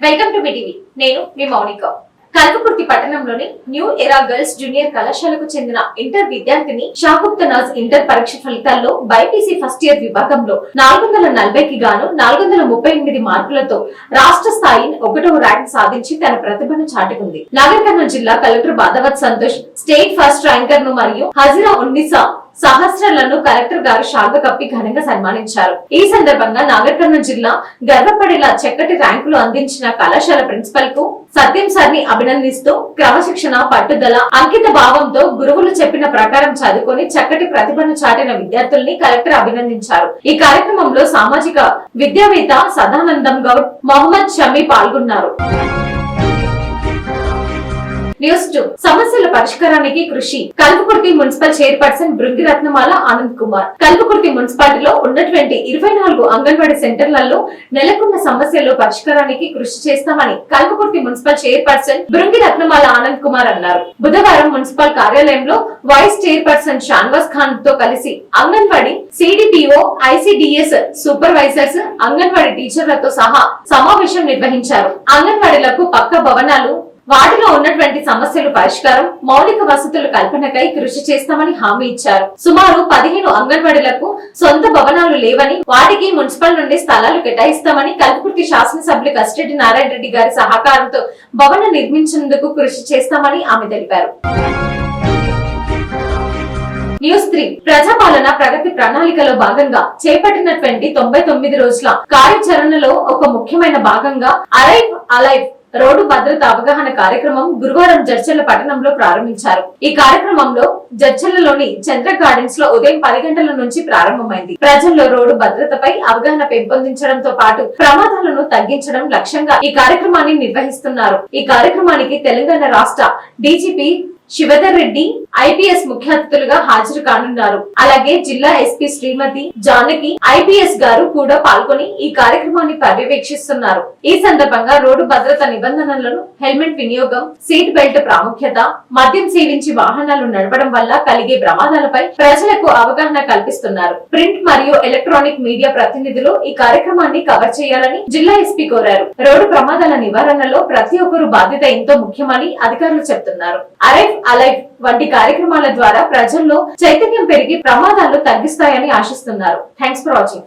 Welcome to Mee TV. నేను మీ మౌనిక. కల్వకుర్తి పట్టణంలోని new era girls junior కళాశాలకు చెందిన ఇంటర్ విద్యార్థిని షాగుప్తనాజ్ ఇంటర్ పరీక్ష ఫలితాల్లో బైపీసీ ఫస్ట్ ఇయర్ విభాగంలో 440కి గాను 438 మార్కులతో రాష్ట్ర స్థాయి 1వ ర్యాంక్ సాధించి తన ప్రతిభను చాటుకుంది. నాగర్ కర్నూలు జిల్లా collector Badavath Santosh state first ranker ను మరియు హజిరా ఉన్నీసా సహస్రాలను కలెక్టర్ గారు శాల్వ కప్పి ఘనంగా సన్మానించారు. ఈ సందర్భంగా నాగర్ కర్నూలు జిల్లా గర్వపడేలా చక్కటి ర్యాంకులు అందించిన కళాశాల ప్రిన్సిపల్ కు సత్యం సార్ ని అభినందిస్తూ క్రమశిక్షణ, పట్టుదల, అంకిత భావంతో గురువులు చెప్పిన ప్రకారం చదువుకొని చక్కటి ప్రతిభను చాటిన విద్యార్థుల్ని కలెక్టర్ అభినందించారు. ఈ కార్యక్రమంలో సామాజిక విద్యావేత్త సదానందం గౌడ్, మొహమ్మద్ షమీ పాల్గొన్నారు. న్యూస్ 2 సమస్యల పరిష్కారానికి కృషి. కల్వకుర్తి మున్సిపల్ చైర్పర్సన్ బృంగి రత్నమాల ఆనంద్ కుమార్ కల్వకుర్తి మున్సిపాలిటీలో ఉన్నటువంటి 24 అంగన్వాడీ సెంటర్లలో నెలకొన్న సమస్యల పరిష్కారానికి కృషి చేస్తామని కల్వకుర్తి మున్సిపల్ చైర్పర్సన్ బృంగి రత్నమాల ఆనంద్ కుమార్ అన్నారు. బుధవారం మున్సిపల్ కార్యాలయంలో వైస్ చైర్పర్సన్ షాన్వాస్ ఖాన్ తో కలిసి Anganwadi CDPO, ICDS supervisors, Anganwadi టీచర్లతో సహా సమావేశం నిర్వహించారు. అంగన్వాడీలకు పక్క భవనాలు, వాటిలో ఉన్నటువంటి సమస్యలు పరిష్కారం, మౌలిక వసతుల కల్పనకై కృషి చేస్తామని హామీ ఇచ్చారు. సుమారు 15 అంగన్వాడీలకు సొంత భవనాలు లేవని, వాటికి మున్సిపల్ నుండి స్థలాలు కేటాయిస్తామని, కల్వకుర్తి శాసనసభ్యులు కసిరెడ్డి నారాయణ రెడ్డి గారి సహకారంతో భవనం నిర్మించేందుకు కృషి చేస్తామని ఆమె తెలిపారు. న్యూస్ 3 ప్రజాపాలన ప్రగతి ప్రణాళికలో భాగంగా చేపట్టినటువంటి 99 రోజుల కార్యాచరణలో ఒక ముఖ్యమైన భాగంగా అరైవ్ అలైవ్ రోడ్డు భద్రత అవగాహన కార్యక్రమం గురువారం జడ్చర్ల పట్టణంలో ప్రారంభించారు. ఈ కార్యక్రమంలో జడ్చర్లలోని చంద్ర గార్డెన్స్ లో ఉదయం 10 గంటల నుంచి ప్రారంభమైంది. ప్రజల్లో రోడ్డు భద్రతపై అవగాహన పెంపొందించడంతో పాటు ప్రమాదాలను తగ్గించడం లక్ష్యంగా ఈ కార్యక్రమాన్ని నిర్వహిస్తున్నారు. ఈ కార్యక్రమానికి తెలంగాణ రాష్ట్ర డీజీపీ శివధర్ రెడ్డి ఐపీఎస్ ముఖ్య అతిథులుగా హాజరు కానున్నారు. అలాగే జిల్లా ఎస్పీ శ్రీమతి జానకి ఐపీఎస్ గారు కూడా పాల్గొని ఈ కార్యక్రమాన్ని పర్యవేక్షిస్తున్నారు. ఈ సందర్భంగా రోడ్డు భద్రత నిబంధనలను, హెల్మెట్ వినియోగం, సీట్ బెల్ట్ ప్రాముఖ్యత, మద్యం సేవించి వాహనాలు నడపడం వల్ల కలిగే ప్రమాదాలపై ప్రజలకు అవగాహన కల్పిస్తున్నారు. ప్రింట్ మరియు ఎలక్ట్రానిక్ మీడియా ప్రతినిధులు ఈ కార్యక్రమాన్ని కవర్ చేయాలని జిల్లా ఎస్పీ కోరారు. రోడ్డు ప్రమాదాల నివారణలో ప్రతి ఒక్కరు బాధ్యత ఎంతో ముఖ్యమని అధికారులు చెబుతున్నారు. అరైవ్ అలైవ్ వంటి కార్యక్రమాల ద్వారా ప్రజల్లో చైతన్యం పెరిగి ప్రమాదాలు తగ్గిస్తాయని ఆశిస్తున్నారు. Thanks for watching.